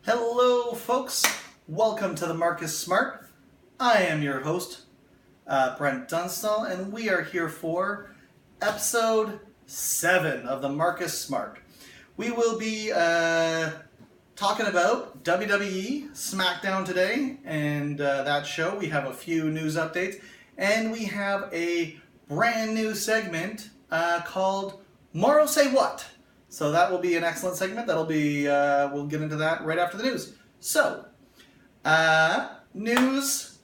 Hello, folks. Welcome to the Marcus Smart. I am your host, Brent Dunstall, and we are here for episode 7 of the Marcus Smart. We will be talking about WWE Smackdown today, and that show. We have a few news updates, and we have a brand new segment called Morrow Say What? So that will be an excellent segment. That'll be, we'll get into that right after the news. So, news.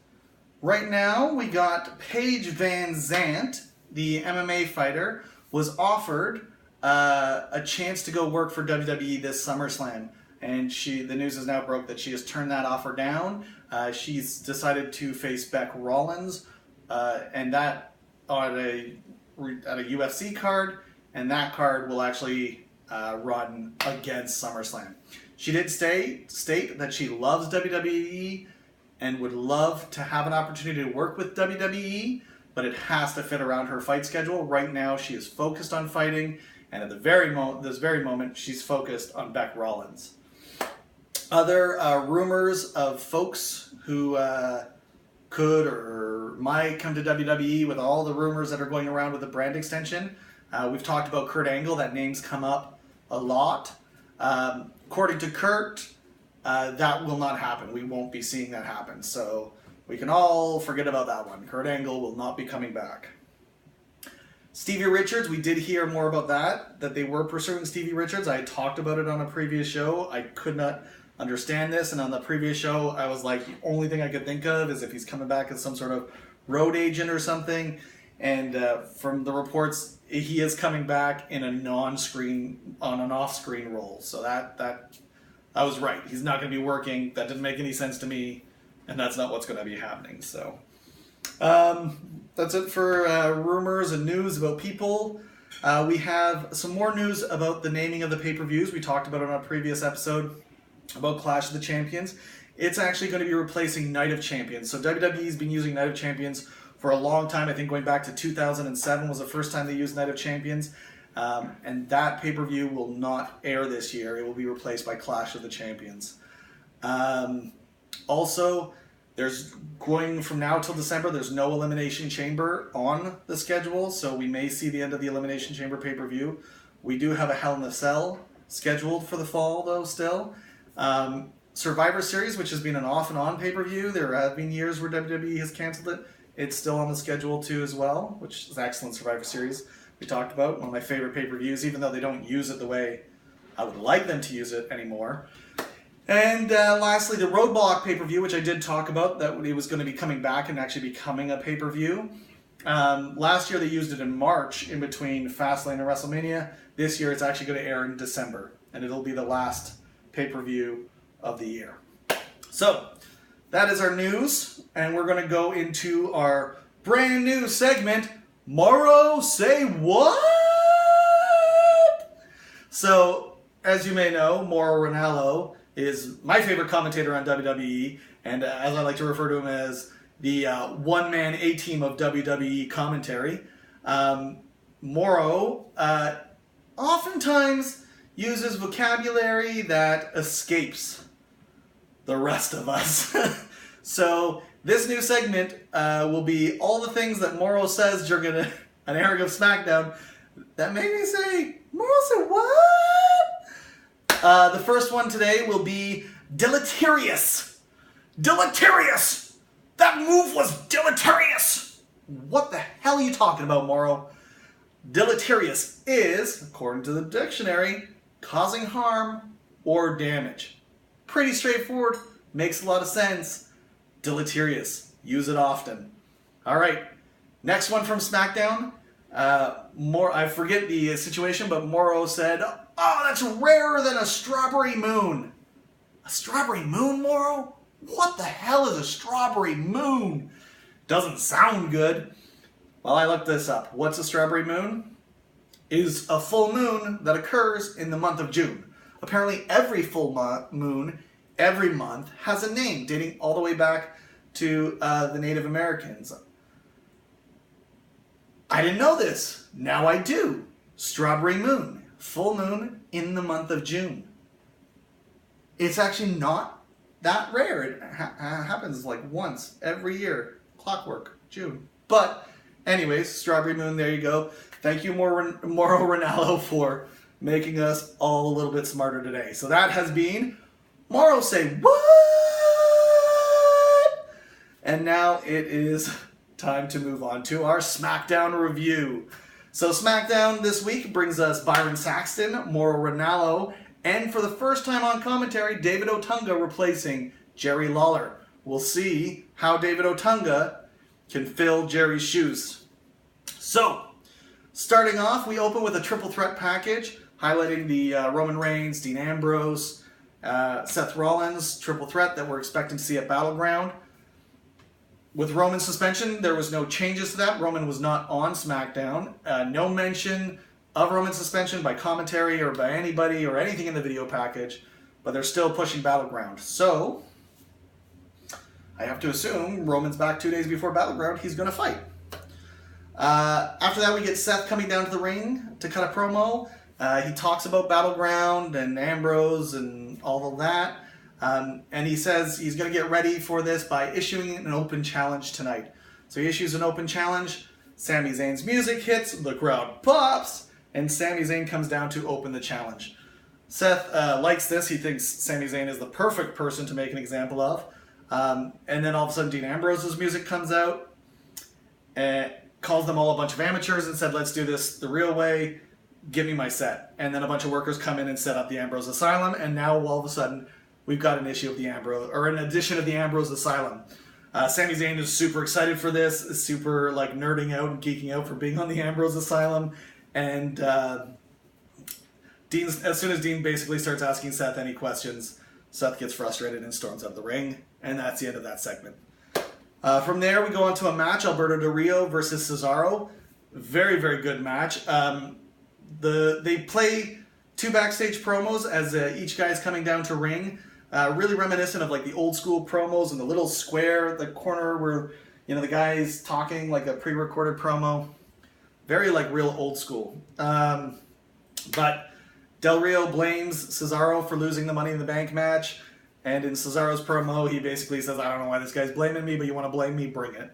Right now, we got Paige Van Zant, the MMA fighter, was offered a chance to go work for WWE this SummerSlam. And the news is now broke that she has turned that offer down. She's decided to face Beck Rollins, and that at a UFC card, and that card will actually run against SummerSlam. She did state that she loves WWE and would love to have an opportunity to work with WWE, but it has to fit around her fight schedule. Right now, she is focused on fighting, and at this very moment, she's focused on Beck Rollins. Other rumors of folks who could or might come to WWE with all the rumors that are going around with the brand extension. We've talked about Kurt Angle. That name's come up a lot. According to Kurt, that will not happen. We won't be seeing that happen. So we can all forget about that one. Kurt Angle will not be coming back. Stevie Richards, we did hear more about that they were pursuing Stevie Richards. I talked about it on a previous show. I could not understand this, and on the previous show, I was like, the only thing I could think of is if he's coming back as some sort of road agent or something. And from the reports, he is coming back in an off-screen role. So that I was right. He's not going to be working. That didn't make any sense to me, and that's not what's going to be happening. So that's it for rumors and news about people. We have some more news about the naming of the pay-per-views. We talked about it on a previous episode about Clash of the Champions. It's actually going to be replacing Night of Champions. So WWE's been using Night of Champions for a long time. I think going back to 2007 was the first time they used Night of Champions. And that pay-per-view will not air this year. It will be replaced by Clash of the Champions. Also, there's going from now till December, there's no Elimination Chamber on the schedule, so we may see the end of the Elimination Chamber pay-per-view. We do have a Hell in a Cell scheduled for the fall, though, still. Survivor Series, which has been an off and on pay-per-view. There have been years where WWE has canceled it. It's still on the schedule too as well, which is excellent. Survivor Series we talked about, one of my favorite pay-per-views, even though they don't use it the way I would like them to use it anymore. And lastly, the Roadblock pay-per-view, which I did talk about, that it was going to be coming back and actually becoming a pay-per-view. Last year they used it in March in between Fastlane and WrestleMania. This year it's actually going to air in December, and it'll be the last pay-per-view of the year. So that is our news, and we're going to go into our brand new segment, Morrow Say What? So, as you may know, Mauro Ranallo is my favorite commentator on WWE, and as I like to refer to him as the one-man A-team of WWE commentary. Mauro oftentimes uses vocabulary that escapes the rest of us. So this new segment will be all the things that Morrow says during an airing of SmackDown that made me say, Morrow said what? The first one today will be deleterious. Deleterious! That move was deleterious! What the hell are you talking about, Morrow? Deleterious is, according to the dictionary, causing harm or damage. Pretty straightforward, makes a lot of sense. Deleterious, use it often. All right, next one from SmackDown. I forget the situation, but Morrow said, "Oh, that's rarer than a strawberry moon." A strawberry moon, Morrow? What the hell is a strawberry moon? Doesn't sound good. Well, I looked this up. What's a strawberry moon? It is a full moon that occurs in the month of June. Apparently every full moon, every month, has a name dating all the way back to the Native Americans. I didn't know this. Now I do. Strawberry moon. Full moon in the month of June. it's actually not that rare. It happens like once every year. Clockwork, June. But anyways, Strawberry Moon, there you go. Thank you, Morrow Ronaldo, for making us all a little bit smarter today. So that has been Morrow Say, what? And now it is time to move on to our Smackdown review. So Smackdown this week brings us Byron Saxton, Morrow Ronaldo, and for the first time on commentary, David Otunga replacing Jerry Lawler. We'll see how David Otunga can fill Jerry's shoes. So, starting off, we open with a triple threat package highlighting the Roman Reigns, Dean Ambrose, Seth Rollins triple threat that we're expecting to see at Battleground. With Roman's suspension, there was no changes to that. Roman was not on SmackDown. No mention of Roman's suspension by commentary or by anybody or anything in the video package, but they're still pushing Battleground. So, I have to assume Roman's back 2 days before Battleground. He's going to fight. After that, we get Seth coming down to the ring to cut a promo. He talks about Battleground and Ambrose and all of that. And he says he's going to get ready for this by issuing an open challenge tonight. So he issues an open challenge. Sami Zayn's music hits, the crowd pops, and Sami Zayn comes down to open the challenge. Seth likes this. He thinks Sami Zayn is the perfect person to make an example of. And then all of a sudden Dean Ambrose's music comes out and calls them all a bunch of amateurs and said, let's do this the real way. Give me my set. And then a bunch of workers come in and set up the Ambrose Asylum, and now all of a sudden we've got an issue of the Ambrose, or an edition of the Ambrose Asylum. Sami Zayn is super excited for this, super like nerding out and geeking out for being on the Ambrose Asylum. And as soon as Dean basically starts asking Seth any questions, Seth gets frustrated and storms out of the ring. And that's the end of that segment. From there, we go on to a match, Alberto Del Rio versus Cesaro. Very, very good match. They play two backstage promos as each guy's coming down to ring. Really reminiscent of like the old school promos in the little square, the corner where the guy's talking like a pre-recorded promo. Very like real old school. But Del Rio blames Cesaro for losing the Money in the Bank match. And in Cesaro's promo, he basically says, I don't know why this guy's blaming me, but you want to blame me, bring it.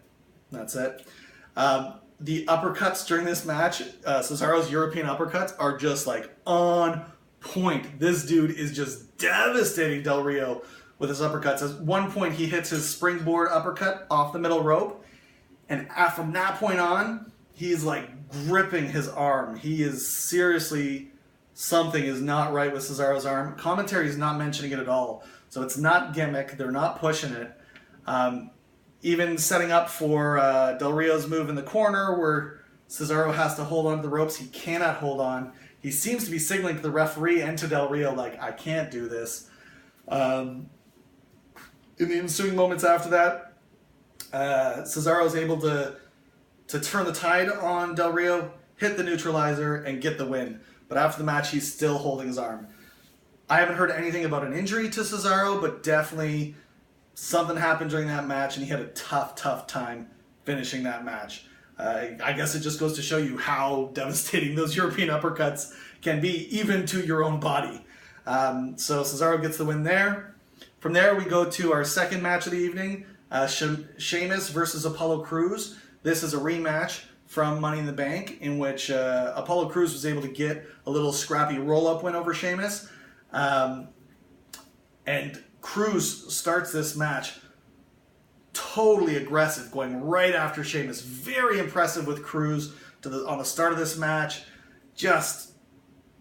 That's it. The uppercuts during this match, Cesaro's European uppercuts, are just like on point. This dude is just devastating Del Rio with his uppercuts. At one point, he hits his springboard uppercut off the middle rope. And from that point on, he's like gripping his arm. He is seriously, something is not right with Cesaro's arm. Commentary is not mentioning it at all. So it's not gimmick. They're not pushing it. Even setting up for Del Rio's move in the corner where Cesaro has to hold on to the ropes. He cannot hold on. He seems to be signaling to the referee and to Del Rio, like, I can't do this. In the ensuing moments after that, Cesaro is able to turn the tide on Del Rio, hit the neutralizer, and get the win. But after the match, he's still holding his arm. I haven't heard anything about an injury to Cesaro, but definitely something happened during that match, and he had a tough time finishing that match. I guess it just goes to show you how devastating those European uppercuts can be, even to your own body. So Cesaro gets the win there. From there, we go to our second match of the evening, Sheamus versus Apollo Crews. This is a rematch from Money in the Bank, in which Apollo Crews was able to get a little scrappy roll-up win over Sheamus. And Crews starts this match totally aggressive, going right after Sheamus. Very impressive with Crews on the start of this match. Just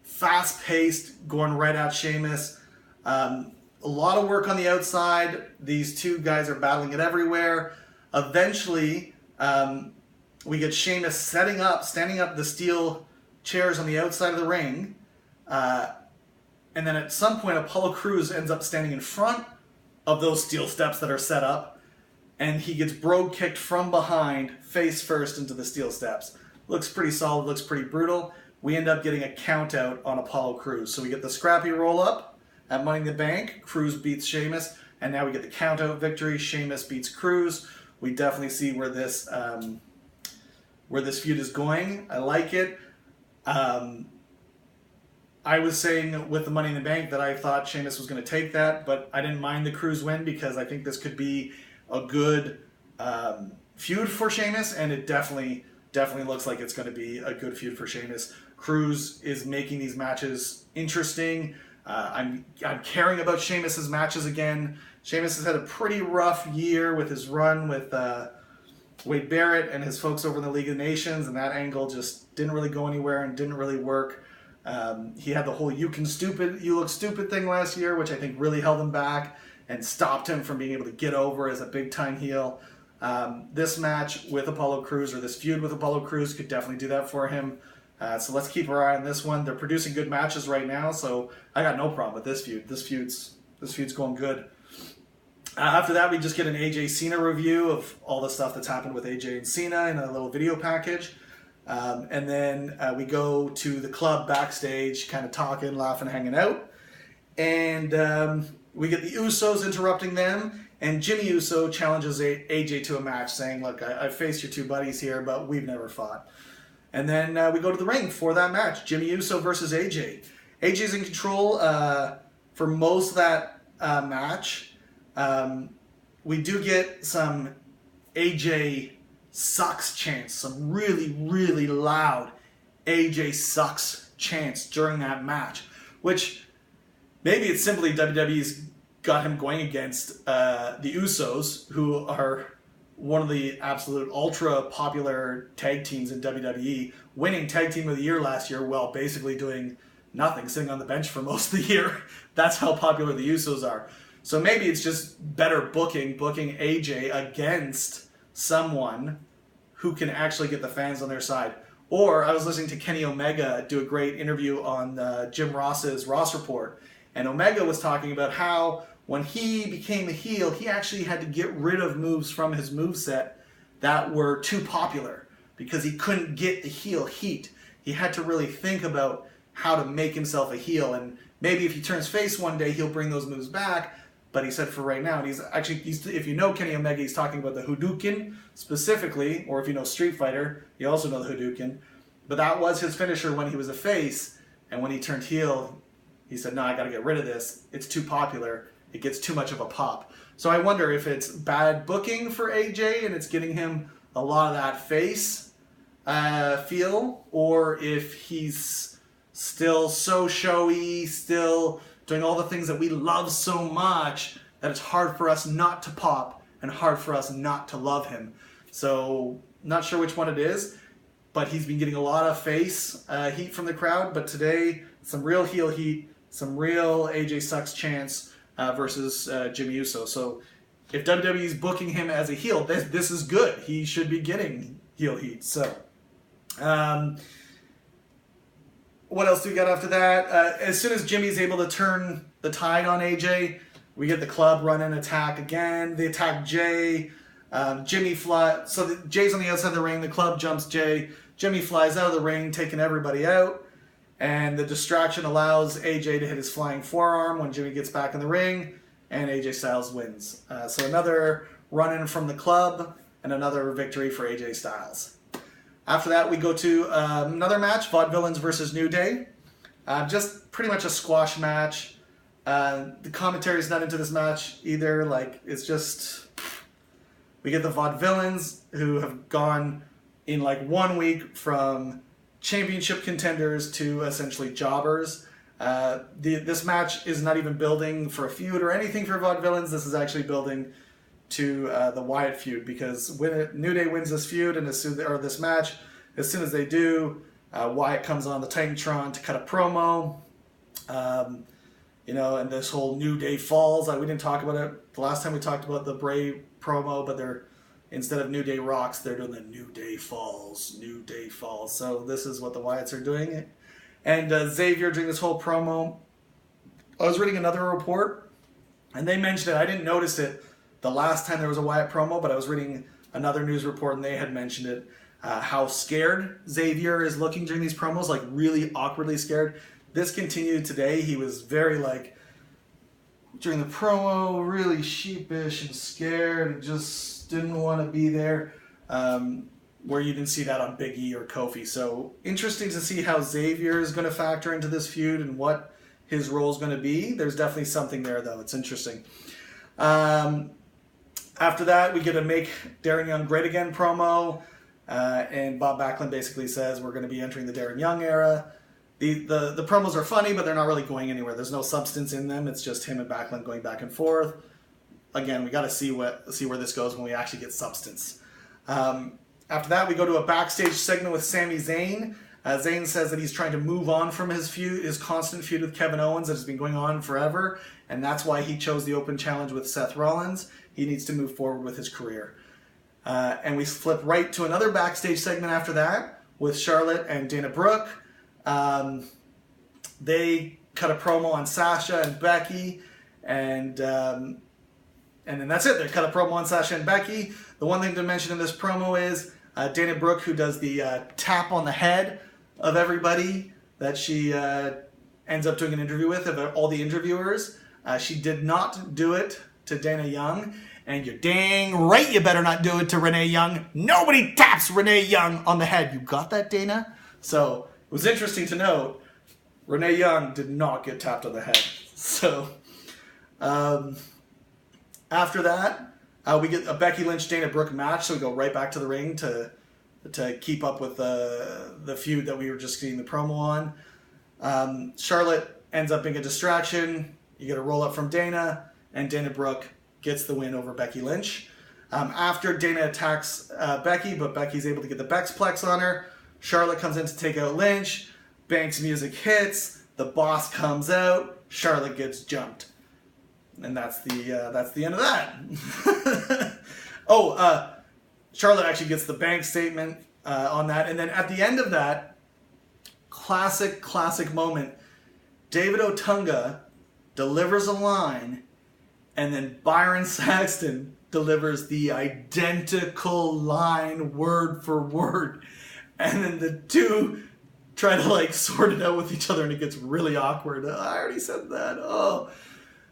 fast-paced, going right at Sheamus. A lot of work on the outside. These two guys are battling it everywhere. Eventually, we get Sheamus standing up the steel chairs on the outside of the ring. And then at some point, Apollo Crews ends up standing in front of those steel steps that are set up. And he gets brogue kicked from behind, face first into the steel steps. Looks pretty solid, looks pretty brutal. We end up getting a count out on Apollo Crews. So we get the scrappy roll up at Money in the Bank. Crews beats Sheamus. And now we get the count out victory. Sheamus beats Crews. We definitely see where this feud is going. I like it. I was saying with the Money in the Bank that I thought Sheamus was going to take that, but I didn't mind the Cruz win because I think this could be a good feud for Sheamus, and it definitely looks like it's going to be a good feud for Sheamus. Cruz is making these matches interesting. I'm caring about Sheamus's matches again. Sheamus has had a pretty rough year with his run with Wade Barrett and his folks over in the League of Nations, and that angle just didn't really go anywhere and didn't really work. He had the whole you look stupid thing last year, which I think really held him back and stopped him from being able to get over as a big time heel. This match with Apollo Crews, or this feud with Apollo Crews, could definitely do that for him. So let's keep our eye on this one. They're producing good matches right now, so I got no problem with this feud. This feud's going good. After that, we just get an AJ Cena review of all the stuff that's happened with AJ and Cena in a little video package. And then we go to the club backstage, kind of talking, laughing, hanging out. And we get the Usos interrupting them. And Jimmy Uso challenges AJ to a match, saying, look, I've faced your two buddies here, but we've never fought. And then we go to the ring for that match. Jimmy Uso versus AJ. AJ's in control for most of that match. We do get some AJ sucks chants, some really, really loud AJ sucks chants during that match, which maybe it's simply WWE's got him going against the Usos, who are one of the absolute ultra popular tag teams in WWE, winning Tag Team of the Year last year while basically doing nothing, sitting on the bench for most of the year. That's how popular the Usos are. So maybe it's just better booking AJ against someone who can actually get the fans on their side. Or I was listening to Kenny Omega do a great interview on Jim Ross's Ross Report, and Omega was talking about how when he became a heel, he actually had to get rid of moves from his moveset that were too popular because he couldn't get the heel heat. He had to really think about how to make himself a heel, and maybe if he turns face one day, he'll bring those moves back. But he said for right now, and he's if you know Kenny Omega, he's talking about the Hadouken specifically, or if you know Street Fighter, you also know the Hadouken. But that was his finisher when he was a face, and when he turned heel, he said, no, I got to get rid of this. It's too popular. It gets too much of a pop. So I wonder if it's bad booking for AJ and it's getting him a lot of that face feel, or if he's still so showy, still doing all the things that we love so much that it's hard for us not to pop and hard for us not to love him. So not sure which one it is, but he's been getting a lot of face heat from the crowd. But today, some real heel heat, some real AJ sucks chants versus Jimmy Uso. So if WWE's booking him as a heel, this is good. He should be getting heel heat. So what else do we got after that? As soon as Jimmy's able to turn the tide on AJ, we get the club run and attack again. They attack Jay. Jimmy flies. So Jay's on the outside of the ring. The club jumps Jay. Jimmy flies out of the ring, taking everybody out. And the distraction allows AJ to hit his flying forearm when Jimmy gets back in the ring. And AJ Styles wins. So another run-in from the club and another victory for AJ Styles. After that, we go to another match, Vaudevillains versus New Day. Just pretty much a squash match. The commentary's not into this match either. Like, it's just... We get the Vaudevillains, who have gone in like 1 week from championship contenders to essentially jobbers. This match is not even building for a feud or anything for Vaudevillains. This is actually building to the Wyatt feud, because when New Day wins this feud and this match, as soon as they do, Wyatt comes on the Titantron to cut a promo, and this whole New Day falls. We didn't talk about it the last time we talked about the Bray promo, but instead of New Day rocks, they're doing the New Day falls. New Day falls. So this is what the Wyatts are doing. And Xavier during this whole promo, I was reading another report, and they mentioned it. I didn't notice it the last time there was a Wyatt promo, but I was reading another news report and they had mentioned it, how scared Xavier is looking during these promos, like really awkwardly scared. This continued today. He was very during the promo, really sheepish and scared and just didn't want to be there. where you didn't see that on Big E or Kofi. So interesting to see how Xavier is going to factor into this feud and what his role is going to be. There's definitely something there, though. It's interesting. After that, we get a Make Darren Young Great Again promo. And Bob Backlund basically says we're going to be entering the Darren Young era. The promos are funny, but they're not really going anywhere. There's no substance in them. It's just him and Backlund going back and forth. Again, we got to see where this goes when we actually get substance. After that, we go to a backstage segment with Sami Zayn. Zayn says that he's trying to move on from his constant feud with Kevin Owens that has been going on forever, and that's why he chose the open challenge with Seth Rollins. He needs to move forward with his career. And we flip right to another backstage segment after that with Charlotte and Dana Brooke. They cut a promo on Sasha and Becky, and then that's it. They cut a promo on Sasha and Becky. The one thing to mention in this promo is Dana Brooke, who does the tap on the head of everybody that she ends up doing an interview with, of all the interviewers. She did not do it to Dana Young. And you're dang right you better not do it to Renee Young. Nobody taps Renee Young on the head. You got that, Dana? So it was interesting to note, Renee Young did not get tapped on the head. So after that, we get a Becky Lynch Dana Brooke match. So we go right back to the ring to keep up with the feud that we were just getting the promo on. Charlotte ends up being a distraction. You get a roll up from Dana, and Dana Brooke gets the win over Becky Lynch. After Dana attacks Becky, but Becky's able to get the Bexplex on her, Charlotte comes in to take out Lynch. Banks music hits. The boss comes out. Charlotte gets jumped, and that's the end of that. Charlotte actually gets the bank statement on that, and then at the end of that, classic moment, David Otunga delivers a line. And then Byron Saxton delivers the identical line word for word. And then the two try to sort it out with each other, and it gets really awkward. I already said that.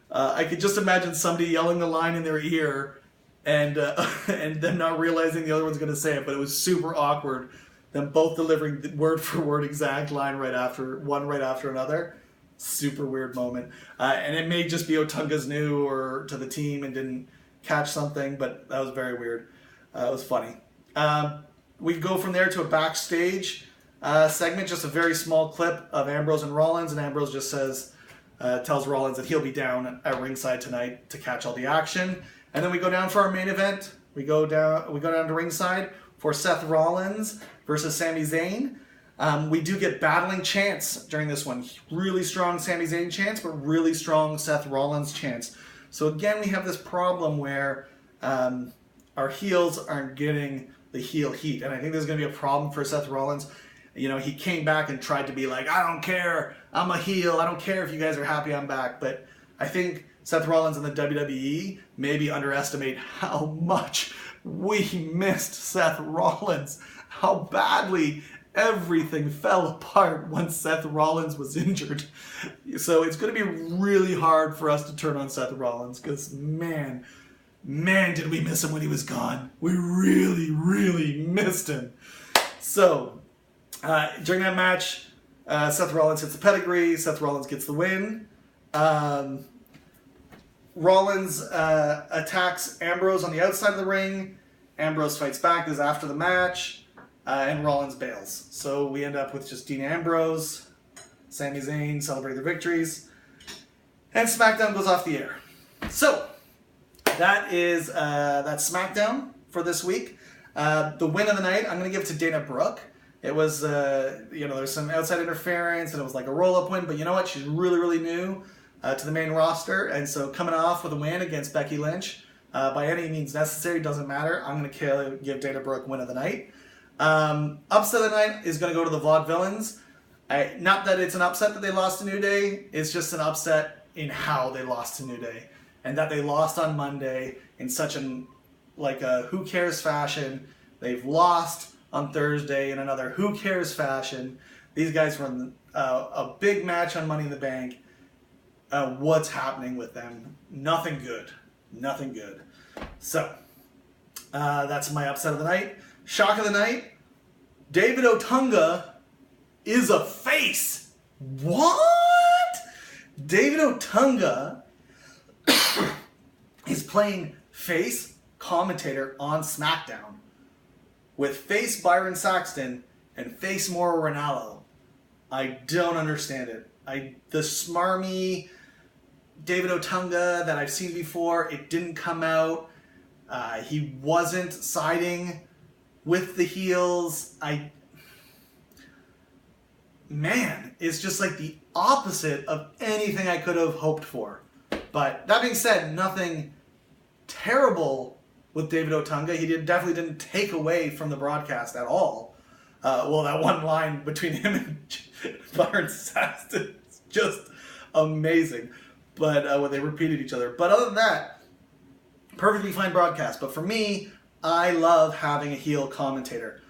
I could just imagine somebody yelling the line in their ear and them not realizing the other one's going to say it, but it was super awkward. Them both delivering the word for word exact line right after another. Super weird moment. And it may just be Otunga's new or to the team and didn't catch something, but that was very weird. It was funny. We go from there to a backstage segment, just a very small clip of Ambrose and Rollins, and Ambrose just tells Rollins that he'll be down at ringside tonight to catch all the action. And then we go down for our main event. We go down to ringside for Seth Rollins versus Sami Zayn. We do get battling chants during this one. Really strong Sami Zayn chants, but really strong Seth Rollins chants. So again, we have this problem where our heels aren't getting the heel heat. And I think there's going to be a problem for Seth Rollins. You know, he came back and tried to be like, I don't care, I'm a heel, I don't care if you guys are happy I'm back. But I think Seth Rollins and the WWE maybe underestimate how much we missed Seth Rollins. How badly everything fell apart once Seth Rollins was injured. So it's going to be really hard for us to turn on Seth Rollins because, man, did we miss him when he was gone. We really, really missed him. So, during that match, Seth Rollins hits the pedigree. Seth Rollins gets the win. Rollins attacks Ambrose on the outside of the ring. Ambrose fights back. This is after the match. And Rollins bails. So we end up with just Dean Ambrose, Sami Zayn celebrate their victories, and SmackDown goes off the air. So that is that's SmackDown for this week. The win of the night, I'm going to give to Dana Brooke. It was, there's some outside interference, and it was like a roll-up win, but you know what? She's really, really new to the main roster, and so coming off with a win against Becky Lynch, by any means necessary, doesn't matter. I'm going to give Dana Brooke win of the night. Upset of the night is going to go to the Vaudevillains. Not that it's an upset that they lost to New Day, it's just an upset in how they lost to New Day. And that they lost on Monday in such a who cares fashion. They've lost on Thursday in another who cares fashion. These guys run a big match on Money in the Bank. What's happening with them? Nothing good. So, that's my upset of the night. Shock of the night, David Otunga is a face. What? David Otunga is playing face commentator on Smackdown with face Byron Saxton and face Mauro Ranallo. I don't understand it. The smarmy David Otunga that I've seen before, it didn't come out. He wasn't siding with the heels. Man, it's just like the opposite of anything I could have hoped for. But that being said, nothing terrible with David Otunga. He definitely didn't take away from the broadcast at all. Well, that one line between him and Byron Saxton is just amazing. But when they repeated each other. But other than that, perfectly fine broadcast. But for me, I love having a heel commentator.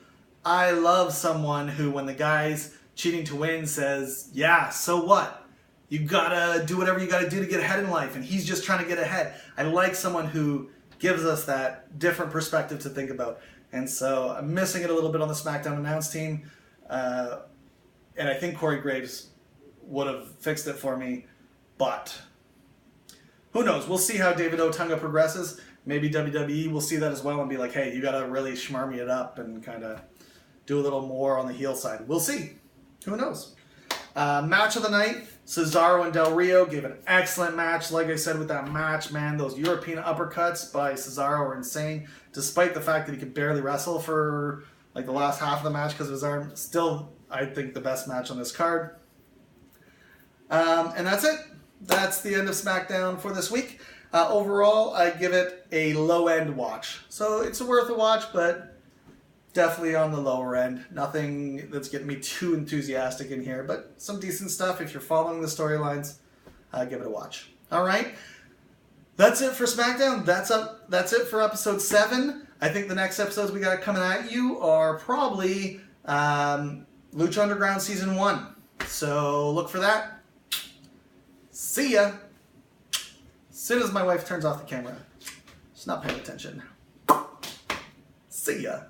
I love someone who, when the guy's cheating to win, says, yeah, so what? You gotta do whatever you gotta do to get ahead in life. And he's just trying to get ahead. I like someone who gives us that different perspective to think about. And so I'm missing it a little bit on the SmackDown announce team. And I think Corey Graves would have fixed it for me. But who knows? We'll see how David Otunga progresses. Maybe WWE will see that as well and be like, hey, you got to really schmarmy it up and kind of do a little more on the heel side. We'll see. Who knows? Match of the night, Cesaro and Del Rio gave an excellent match. Like I said with that match, man, those European uppercuts by Cesaro were insane. Despite the fact that he could barely wrestle for like the last half of the match because of his arm. Still, I think the best match on this card. And that's it. That's the end of SmackDown for this week. Overall, I give it a low-end watch. So it's worth a watch, but definitely on the lower end. Nothing that's getting me too enthusiastic in here, but some decent stuff. If you're following the storylines, give it a watch. All right. That's it for SmackDown. That's it for episode 7. I think the next episodes we got coming at you are probably Lucha Underground Season 1. So look for that. See ya. As soon as my wife turns off the camera, she's not paying attention. See ya.